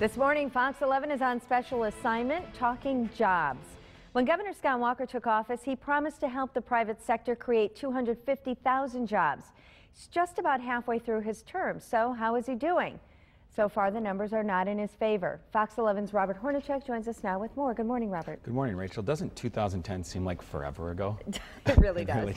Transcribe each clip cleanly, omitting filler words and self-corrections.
This morning, Fox 11 is on special assignment talking jobs. When Governor Scott Walker took office, he promised to help the private sector create 250,000 jobs. He's just about halfway through his term, so how is he doing? So far, the numbers are not in his favor. Fox 11's Robert Hornacek joins us now with more. Good morning, Robert. Good morning, Rachel. Doesn't 2010 seem like forever ago? It really does.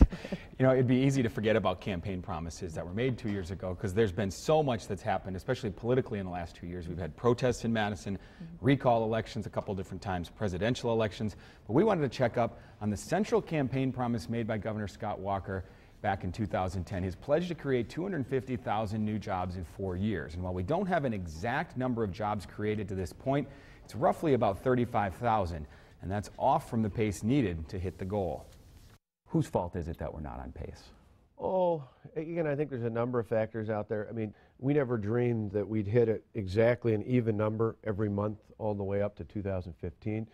You know, it'd be easy to forget about campaign promises that were made 2 years ago because there's been so much that's happened, especially politically in the last 2 years. We've had protests in Madison, recall elections a couple different times, presidential elections. But we wanted to check up on the central campaign promise made by Governor Scott Walker back in 2010, his pledge to create 250,000 new jobs in 4 years. And while we don't have an exact number of jobs created to this point, it's roughly about 35,000, and that's off from the pace needed to hit the goal. Whose fault is it that we're not on pace? Oh, again, I think there's a number of factors out there. I mean, we never dreamed that we'd hit it exactly an even number every month all the way up to 2015.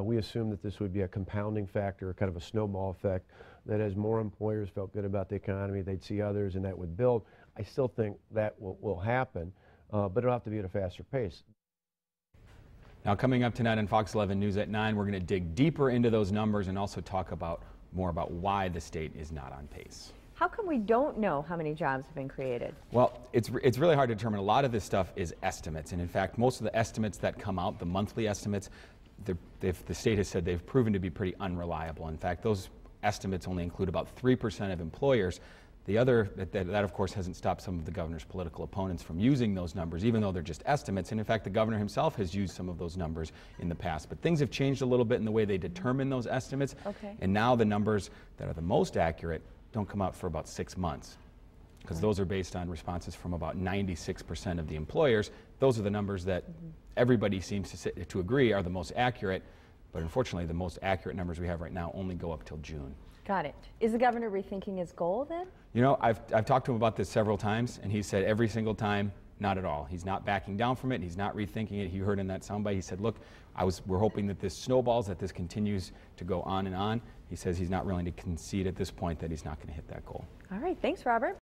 We assumed that this would be a compounding factor, kind of a snowball effect, that as more employers felt good about the economy, they'd see others and that would build. I still think that will happen, but it'll have to be at a faster pace. Now, coming up tonight on Fox 11 News at 9, we're going to dig deeper into those numbers and also talk more about why the state is not on pace. How come we don't know how many jobs have been created? Well, it's really hard to determine. A lot of this stuff is estimates, and in fact, most of the estimates that come out, the monthly estimates, the state has said they've proven to be pretty unreliable. In fact, those estimates only include about 3% of employers. The other, that of course hasn't stopped some of the governor's political opponents from using those numbers, even though they're just estimates. And in fact, the governor himself has used some of those numbers in the past. But things have changed a little bit in the way they determine those estimates. Okay. And now the numbers that are the most accurate don't come out for about 6 months, because those are based on responses from about 96% of the employers. Those are the numbers that everybody seems to agree are the most accurate, but unfortunately the most accurate numbers we have right now only go up till June. Got it. Is the governor rethinking his goal then? You know, I've talked to him about this several times, and he said every single time, not at all. He's not backing down from it. He's not rethinking it. You heard in that soundbite, he said, look, we're hoping that this snowballs, that this continues to go on and on. He says he's not willing to concede at this point that he's not going to hit that goal. All right. Thanks, Robert.